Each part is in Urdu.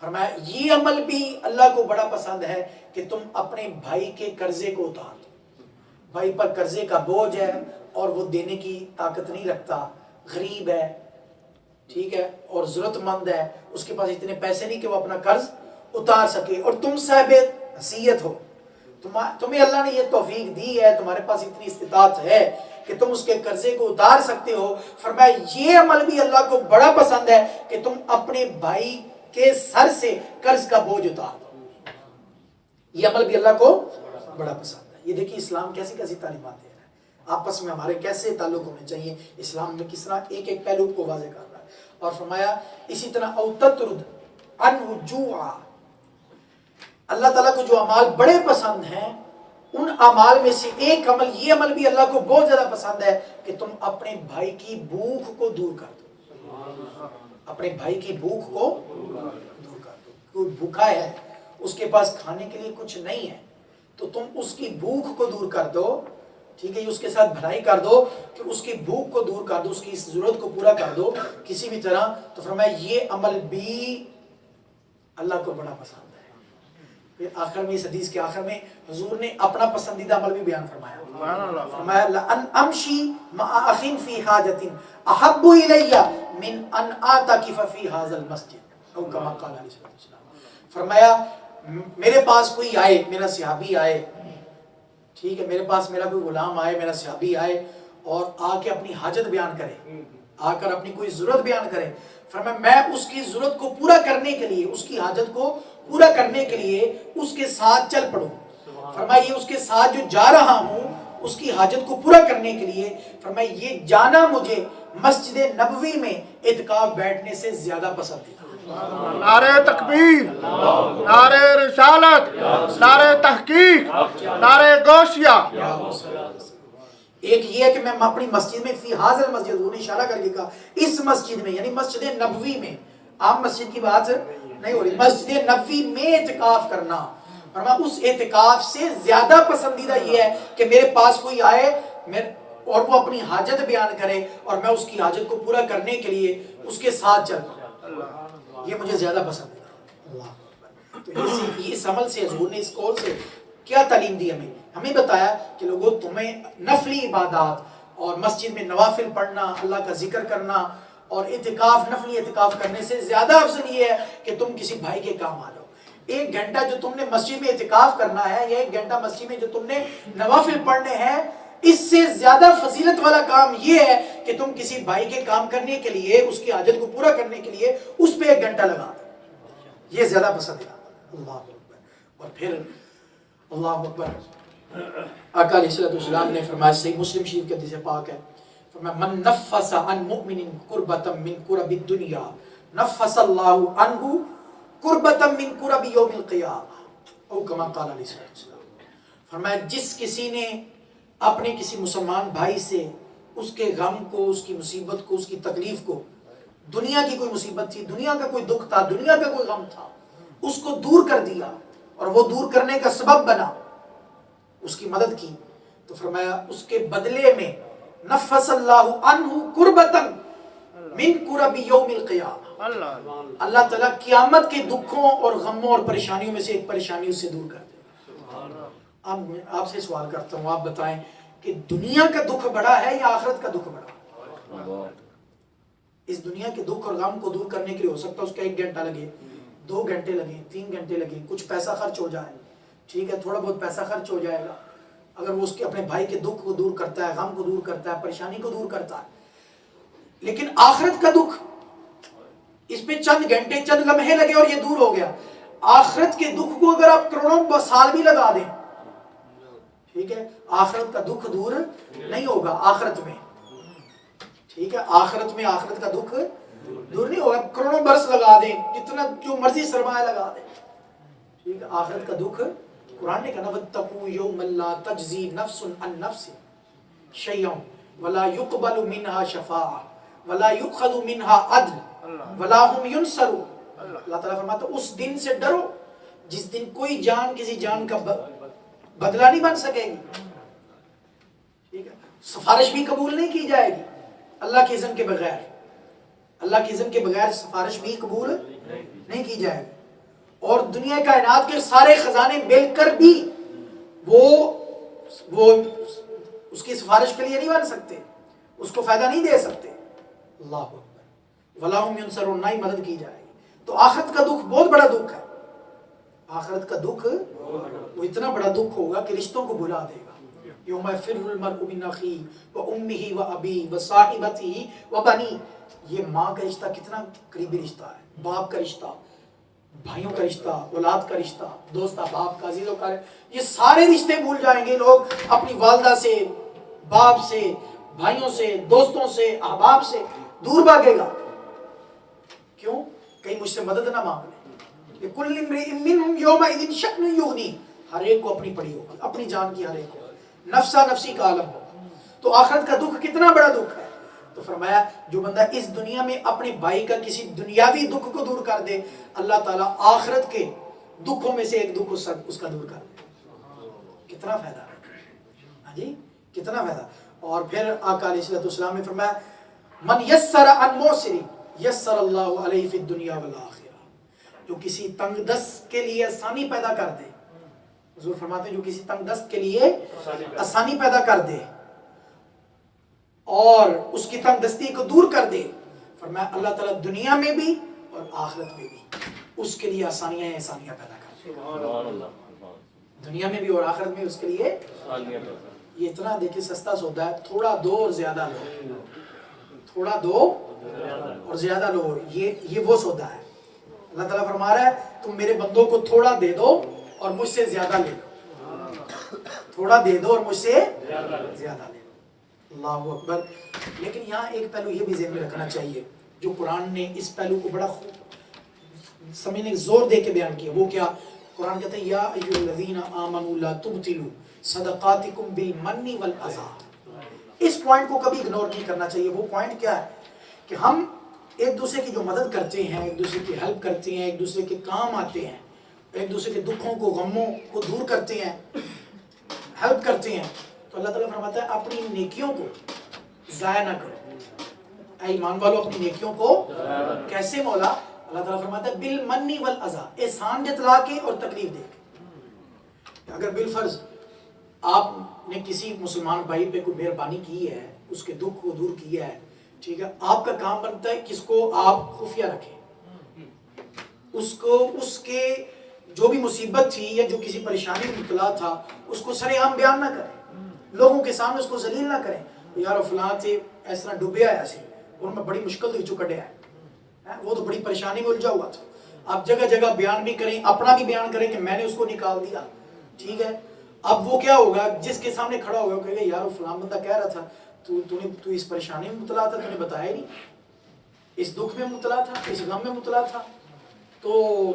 فرمایا یہ عمل بھی اللہ کو بڑا پسند ہے کہ تم اپنے بھائی کے قرضے کو اتار دو. بھائی پر قرضے کا بوجھ ہے اور وہ دینے کی طاقت نہیں رکھتا، غریب ہے، ٹھیک ہے، اور ضرورت مند ہے، اس کے پاس اتنے پیسے نہیں کہ وہ اپنا قرض اتار سکے، اور تم صاحب حیثیت ہو، تمہیں اللہ نے یہ توفیق دی ہے، تمہارے پاس اتنی استطاعت ہے کہ تم اس کے قرضے کو اتار سکتے ہو. فرمایا یہ عمل بھی اللہ کو بڑا پسند ہے کہ تم اپنے بھائی کے سر سے قرض کا بوجھ اتار دو. یہ عمل بھی اللہ کو بڑا پسند ہے. یہ دیکھیے اسلام کیسی کیسی تعلیمات دے رہا ہے، آپس میں ہمارے کیسے تعلق ہونے چاہیے، اسلام میں کس طرح ایک ایک پہلو کو واضح کر رہا ہے. اور فرمایا اسی طرح او تطرد عنہ جوعا، اللہ تعالیٰ کو جو اعمال بڑے پسند ہیں ان اعمال میں سے ایک عمل، یہ عمل بھی اللہ کو بہت زیادہ پسند ہے کہ تم اپنے بھائی کی بھوک کو دور کر دو. اپنے بھائی کی بھوک کو دور کر دو. کوئی بھوکا ہے، اس کے پاس کھانے کے لیے کچھ نہیں ہے، تو تم اس کی بھوک کو دور کر دو، ٹھیک ہے، اس کے ساتھ بھلائی کر دو کہ اس کی بھوک کو دور کر دو، اس کی اس ضرورت کو پورا کر دو کسی بھی طرح. تو فرمایا یہ عمل بھی اللہ کو بڑا پسند ہے. پھر آخر میں اس حدیث کے آخر میں حضور نے اپنا پسندیدہ عمل بھی بیان فرمایا. فرمایا لَأَنْ أَمْشِي مَعَ أَخٍ فِي حَاجَةٍ أَحَبُّ إِلَيَّ مِنْ أَنْ أَعْتَكِفَ فِي هَذَا الْمَسْجِدِ أو كما قال علیہ السلام. فرمایا میرے پاس کوئی آئے، میرا صحابی آئے، ٹھیک ہے، میرے پاس میرا کوئی غلام آئے، میرا صحابی آئے اور آ کے اپنی حاجت بیان کرے، آ کر اپنی کوئی ضرورت بیان کرے، فرمایا میں اس کی ضرورت کو پورا کرنے کے لیے، اس کی حاجت کو پورا کرنے کے لیے اس کے ساتھ چل پڑوں. فرمایا یہ اس کے ساتھ جو جا رہا ہوں اس کی حاجت کو پورا کرنے کے لیے، فرمایا یہ جانا مجھے مسجد نبوی میں اعتکاف بیٹھنے سے زیادہ پسند ہے. نعرہ تکبیر، نعرہ رسالت، نعرہ تحقیق، نعرہ غوثیہ. ایک یہ ہے کہ میں اپنی مسجد میں فی حاضر مسجد، انہوں نے اشارہ کر کے کہا اس مسجد میں، یعنی مسجد نبوی میں، عام مسجد کی بات نہیں ہو رہی، مسجد نبوی میں اعتکاف کرنا. فرمایا اس اعتکاف سے زیادہ پسندیدہ یہ ہے کہ میرے پاس کوئی آئے اور وہ اپنی حاجت بیان کرے اور میں اس کی حاجت کو پورا کرنے کے لیے اس کے ساتھ چلوں، یہ مجھے زیادہ پسند ہے. اللہ. تو اس عمل سے حضور نے اس قول سے کیا تعلیم دی ہمیں بتایا کہ لوگوں تمہیں نفلی عبادات اور مسجد میں نوافل پڑھنا، اللہ کا ذکر کرنا اور اعتکاف، نفلی اعتکاف کرنے سے زیادہ افضل یہ ہے کہ تم کسی بھائی کے کام آ جاؤ. ایک گھنٹہ جو تم نے مسجد میں اعتکاف کرنا ہے یا ایک گھنٹہ مسجد میں جو تم نے نوافل پڑھنے ہیں، اس سے زیادہ فضیلت والا کام یہ ہے کہ تم کسی بھائی کے کام کرنے کے لیے، اس کی حاجت کو پورا کرنے کے لیے اس پہ ایک گھنٹہ لگا دو. یہ زیادہ پسند ہے. اللہ اکبر. اور پھر اللہ اکبر، آقا علیہ السلام نے فرمایا، صحیح مسلم شریف کے حدیث پاک ہے، فرمایا من نفس عن مؤمن کربۃ من کرب الدنیا نفس اللہ عنہ کربۃ من کرب یوم القیامہ او کما قال علیہ السلام. فرمایا جس کسی نے اپنے کسی مسلمان بھائی سے اس کے غم کو، اس کی مصیبت کو، اس کی تکلیف کو، دنیا کی کوئی مصیبت تھی، دنیا کا کوئی دکھ تھا، دنیا کا کوئی غم تھا، اس کو دور کر دیا اور وہ دور کرنے کا سبب بنا، اس کی مدد کی، تو فرمایا اس کے بدلے میں نفس اللہ عنہ کربۃ من کرب یوم القیامہ، اللہ تعالیٰ قیامت کے دکھوں اور غموں اور پریشانیوں میں سے ایک پریشانی اس سے دور کر دے. اب میں آپ سے سوال کرتا ہوں، آپ بتائیں کہ دنیا کا دکھ بڑا ہے یا آخرت کا دکھ بڑا؟ اس دنیا کے دکھ اور غم کو دور کرنے کے لیے ہو سکتا ہے اس کا 1 گھنٹہ لگے، 2 گھنٹے لگے، 3 گھنٹے لگے، کچھ پیسہ خرچ ہو جائے، ٹھیک ہے، تھوڑا بہت پیسہ خرچ ہو جائے گا. اگر وہ اس کے اپنے بھائی کے دکھ کو دور کرتا ہے، غم کو دور کرتا ہے، پریشانی کو دور کرتا ہے. لیکن آخرت کا دکھ، اس پہ چند گھنٹے، چند لمحے لگے اور یہ دور ہو گیا. آخرت کے دکھ کو اگر آپ کروڑوں سال بھی لگا دیں، ٹھیک ہے، آخرت کا دکھ دور نہیں ہوگا. آخرت میں، ٹھیک ہے، آخرت میں آخرت کا دکھ دور نہیں ہوگا. کروڑوں برس لگا دیں، جتنا جو مرضی سرمایہ لگا دیں، ٹھیک ہے، آخرت کا دکھ، قرآن نے کہا وَاتَّقُوا يَوْمًا لَا تَجْزِي نَفْسٌ عَن نَفْسٍ شَيْئًا وَلَا يُقْبَلُ مِنْهَا شَفَاعَةٌ وَلَا يُؤْخَذُ مِنْهَا عَدْلٌ وَلَا هُمْ يُنصَرُونَ. اللہ تعالیٰ فرماتا ہے اس دن سے ڈرو جس دن کوئی جان کسی جان کا بدلہ نہیں بن سکے گی، ٹھیک ہے، سفارش بھی قبول نہیں کی جائے گی اللہ کے اذن کے بغیر. اللہ کے اذن کے بغیر سفارش بھی قبول نہیں کی جائے گی. اور دنیا کائنات کے سارے خزانے مل کر بھی وہ اس کی سفارش کے لیے نہیں بن سکتے، اس کو فائدہ نہیں دے سکتے. اللہ اکبر. ولا هم ينصرون، نہ ہی مدد کی جائے گی. تو آخرت کا دکھ بہت بڑا دکھ ہے. آخرت کا دکھ وہ اتنا بڑا دکھ ہوگا کہ رشتوں کو بھلا دے گا. یوم یفر المرء من اخیہ وامہ وابیہ وصاحبتہ وبنیہ. یہ ماں کا رشتہ کتنا قریبی رشتہ ہے، باپ کا رشتہ، بھائیوں کا رشتہ، اولاد کا رشتہ، دوست احباب کا، عزیز و قارب، یہ سارے رشتے بھول جائیں گے لوگ. اپنی والدہ سے، باپ سے، بھائیوں سے، دوستوں سے، احباب سے دور بھاگے گا. کیوں؟ کہیں مجھ سے مدد نہ مانگ لیں. لِكُلِّ امْرِئٍ مِّنْهُمْ يَوْمَئِذٍ شَأْنٌ يُغْنِيهِ. ہر ایک کو اپنی پڑی ہوگی، اپنی جان کی ہر ایک کو، نفسا نفسی کا عالم ہوگا. تو آخرت کا دکھ کتنا بڑا دکھ ہے. تو فرمایا جو بندہ اس دنیا میں اپنے بھائی کا کسی دنیاوی دکھ کو دور کر دے، اللہ تعالیٰ آخرت کے دکھوں میں سے ایک دکھ اس کا دور کر دے. کتنا فائدہ ہے. ہاں جی، کتنا فائدہ. اور پھر آقا علیہ السلام نے فرمایا من یسر عن معسر یسر اللہ علیہ فی الدنیا والآخرہ. جو کسی تنگ دست کے لیے آسانی پیدا کر دے، حضور فرماتے ہیں جو کسی تنگ دست کے لیے آسانی پیدا کر دے اور اس کی تنگ دستی کو دور کر دے، فرمایا اللہ تعالیٰ دنیا میں بھی اور آخرت میں بھی اس کے لیے آسانیاں پیدا کر دے. دنیا میں بھی اور آخرت میں اس کے لیے. یہ اتنا دیکھیں سستا سودا ہے. تھوڑا دو اور زیادہ لو، تھوڑا دو اور زیادہ لو، یہ وہ سودا ہے. اللہ تعالیٰ فرما رہا ہے تم میرے بندوں کو تھوڑا دے دو اور مجھ سے زیادہ لے لو. تھوڑا دے دو اور مجھ سے زیادہ لے لو. اللہ اکبر. لیکن یہاں ایک پہلو یہ بھی ذہن میں رکھنا چاہیے جو قرآن نے اس پہلو کو بڑا سمجھنے زور دے کے بیان کیا. وہ کیا؟ قرآن کہتا ہے یا ایھا الذین آمنوا لا تبطلوا صدقاتکم بالمن والاذی. اس پوائنٹ کو کبھی اگنور نہیں کرنا چاہیے. وہ پوائنٹ کیا ہے کہ ہم ایک دوسرے کی جو مدد کرتے ہیں، ایک دوسرے کی ہیلپ کرتے ہیں، ایک دوسرے کے کام آتے ہیں، ایک دوسرے کے دکھوں کو، غموں کو دور کرتے ہیں، ہیلپ کرتے ہیں، تو اللہ تعالیٰ فرماتا ہے اپنی نیکیوں کو ضائع نہ کرو. اے ایمان والو اپنی نیکیوں کو کیسے مولا؟ اللہ تعالیٰ فرماتا ہے بالمن والاذی، احسان جتلا کے اور تکلیف دے کے. اگر بالفرض آپ نے کسی مسلمان بھائی پہ کوئی مہربانی کی ہے، اس کے دکھ کو دور کیا ہے، ٹھیک ہے، آپ کا کام بنتا ہے کہ اس کو آپ خفیہ رکھیں، اس کو اس کے جو بھی مصیبت تھی یا جو کسی پریشانی میں مبتلا تھا اس کو سر عام بیان نہ کریں، لوگوں کے سامنے اس کو ذلیل نہ کریں. یار فلاں سے اس طرح ڈوبیا ہے ایسے اور میں بڑی مشکل دے چو کٹیا ہے، وہ تو بڑی پریشانی میں الجھا ہوا تھا. آپ جگہ جگہ بیان بھی کریں، اپنا بھی بیان کریں کہ میں نے اس کو نکال دیا. ٹھیک ہے، اب وہ کیا ہوگا؟ جس کے سامنے کھڑا ہوگا کہے گا یار فلاں بندہ کہہ رہا تھا تو اس پریشانی میں مبتلا تھا، تو نے بتایا نہیں، اس دکھ میں مبتلا تھا، اس غم میں مبتلا تھا، تو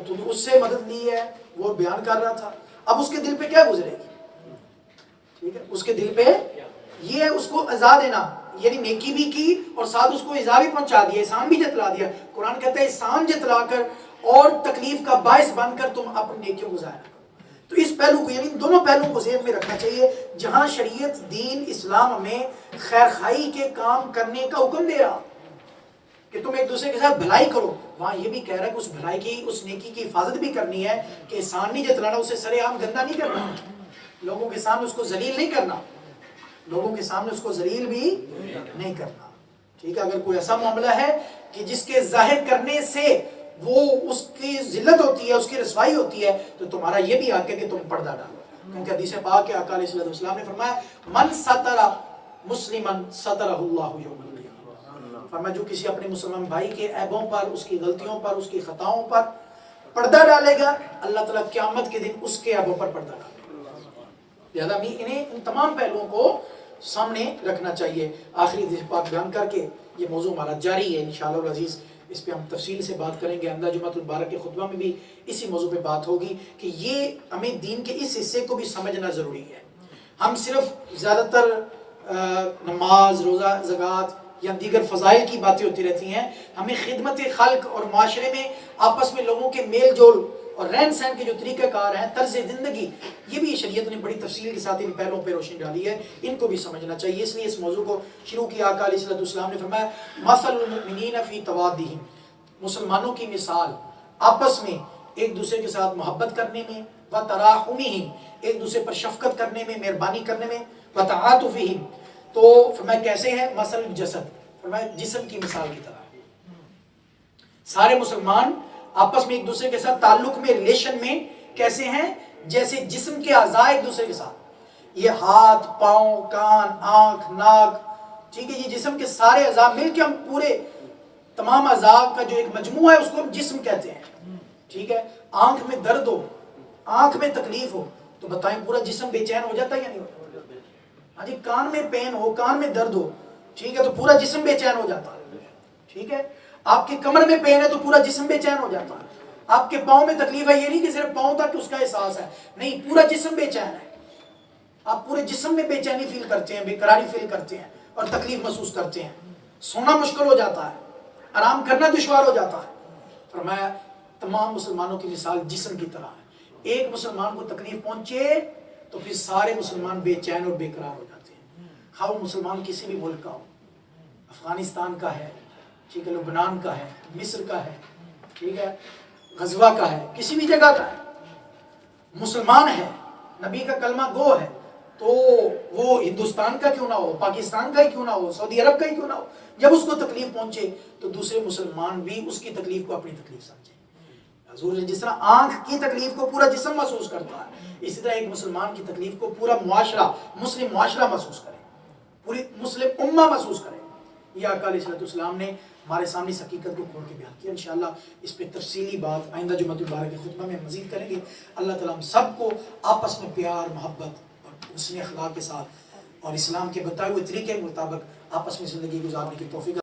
تو نے اس سے مدد لی ہے، وہ بیان کر رہا تھا. اب اس کے دل پہ کیا گزرے گی؟ ٹھیک ہے، اس کے دل پہ یہ ہے اس کو عزا دینا، یعنی نیکی بھی کی اور ساتھ اس کو عزا بھی پہنچا دیا، احسان بھی جتلا دیا. قرآن کہتا ہے احسان جتلا کر اور تکلیف کا باعث بن کر تم اپنی نیکیوں کو ضائع نہ کرو. تو اس پہلو کو، یعنی دونوں پہلوؤں کو ذہن میں رکھنا چاہیے. جہاں شریعت دین اسلام ہمیں خیر خائی کے کام کرنے کا حکم دے رہا کہ تم ایک دوسرے کے ساتھ بھلائی کرو، وہاں یہ بھی کہہ رہا ہے کہ اس بھلائی کی، اس نیکی کی حفاظت بھی کرنی ہے، کہ احسان نہیں جتلانا، اسے سر عام گندا نہیں کرنا، لوگوں کے سامنے اس کو ذلیل نہیں کرنا، لوگوں کے سامنے اس کو ذلیل بھی نہیں کرنا. ٹھیک ہے، اگر کوئی ایسا معاملہ ہے کہ جس کے ظاہر کرنے سے وہ اس کی ذلت ہوتی ہے، اس کی رسوائی ہوتی ہے، تو تمہارا یہ بھی حق ہے کہ تم پردہ ڈالو. کیونکہ حدیث پاک کے آقا علیہ السلام نے فرمایا من ستر مسلما سترہ اللہ یوم القیامہ. فرمایا جو کسی اپنے مسلمان بھائی کے عیبوں پر، اس کی غلطیوں پر، اس کی خطاؤں پر پردہ ڈالے گا، اللہ تعالیٰ قیامت کے دن اس کے عیبوں پر پردہ ڈالے گا. لہذا انہیں ان تمام پہلوؤں کو سامنے رکھنا چاہیے. آخری حدیث پاک بیان کر کے یہ موضوع ہمارا جاری ہے، انشاءاللہ العزیز اس پہ ہم تفصیل سے بات کریں گے. اندھا جمعۃ المبارک کے خطبہ میں بھی اسی موضوع پہ بات ہوگی کہ یہ ہمیں دین کے اس حصے کو بھی سمجھنا ضروری ہے. ہم صرف زیادہ تر نماز، روزہ، زکوٰۃ یا دیگر فضائل کی باتیں ہوتی رہتی ہیں. ہمیں خدمت خلق اور معاشرے میں آپس میں لوگوں کے میل جول اور رہن سہن کے جو طریقہ کار ہیں، طرز زندگی، یہ بھی شریعت نے بڑی تفصیل کے ساتھ ان پہلوؤں پہ روشنی ڈالی ہے. ان کو بھی سمجھنا چاہیے. اس لیے اس موضوع کو شروع کیا. آقا علیہ السلام نے فرمایا مثل المؤمنین فی توادہم، مسلمانوں کی مثال آپس میں ایک دوسرے کے ساتھ محبت کرنے میں، وتراحمہم ایک دوسرے پر شفقت کرنے میں، مہربانی کرنے میں، وتعاطفہم تو فرمایا کیسے ہیں؟ مثل الجسد فرمایا جسم کی مثال کی طرح ہے۔ سارے مسلمان آپس میں ایک دوسرے کے ساتھ تعلق میں، ریلیشن میں کیسے ہیں؟ جیسے جسم کے اعضاء ایک دوسرے کے ساتھ، یہ ہاتھ، پاؤں، کان، آنکھ، ناک، ٹھیک ہے، یہ جسم کے سارے اعضاء مل کے ہم پورے تمام اعضاء کا جو ایک مجموعہ ہے اس کو ہم جسم کہتے ہیں، ٹھیک ہے۔ آنکھ میں درد ہو، آنکھ میں تکلیف ہو تو بتائیں پورا جسم بے چین ہو جاتا ہے یا نہیں ہوتا؟ ہاں جی، کان میں پین ہو، کان میں درد ہو، ٹھیک ہے، تو پورا جسم بے چین ہو جاتا ہے، ٹھیک ہے۔ آپ کے کمر میں پین ہے تو پورا جسم بے چین ہو جاتا ہے۔ آپ کے پاؤں میں تکلیف ہے، یہ نہیں کہ صرف پاؤں تک اس کا احساس ہے، نہیں، پورا جسم بے چین ہے۔ آپ پورے جسم میں بے چینی فیل کرتے ہیں، بے قراری فیل کرتے ہیں اور تکلیف محسوس کرتے ہیں، سونا مشکل ہو جاتا ہے، آرام کرنا دشوار ہو جاتا ہے۔ فرمایا تمام مسلمانوں کی مثال جسم کی طرح ہے، ایک مسلمان کو تکلیف پہنچے تو پھر سارے مسلمان بے چین اور بے قرار ہو جاتے ہیں، خواہ وہ مسلمان کسی بھی ملک کا ہو، افغانستان کا ہے، ٹھیک ہے، لبنان کا ہے، مصر کا ہے، ٹھیک ہے، غزوہ کا ہے، کسی بھی جگہ کا ہے، مسلمان ہے، نبی کا کلمہ گو ہے، تو وہ ہندوستان کا کیوں نہ ہو، پاکستان کا ہی کیوں نہ ہو، سعودی عرب کا ہی کیوں نہ ہو، جب اس کو تکلیف پہنچے تو دوسرے مسلمان بھی اس کی تکلیف کو اپنی تکلیف سمجھیں۔ حضور نے جس طرح آنکھ کی تکلیف کو پورا جسم محسوس کرتا ہے، اسی طرح ایک مسلمان کی تکلیف کو پورا معاشرہ، مسلم معاشرہ محسوس کرے، پوری مسلم امہ محسوس کرے۔ یہ آقا علیہ السلام نے ہمارے سامنے اس حقیقت کو کھول کے بیان کیا۔ انشاءاللہ اس پہ تفصیلی بات آئندہ جمعہ مبارک کے خطبہ میں مزید کریں گے۔ اللہ تعالیٰ ہم سب کو آپس میں پیار، محبت اور حسن اخلاق کے ساتھ اور اسلام کے بتائے ہوئے طریقے کے مطابق آپس میں زندگی گزارنے کی توفیق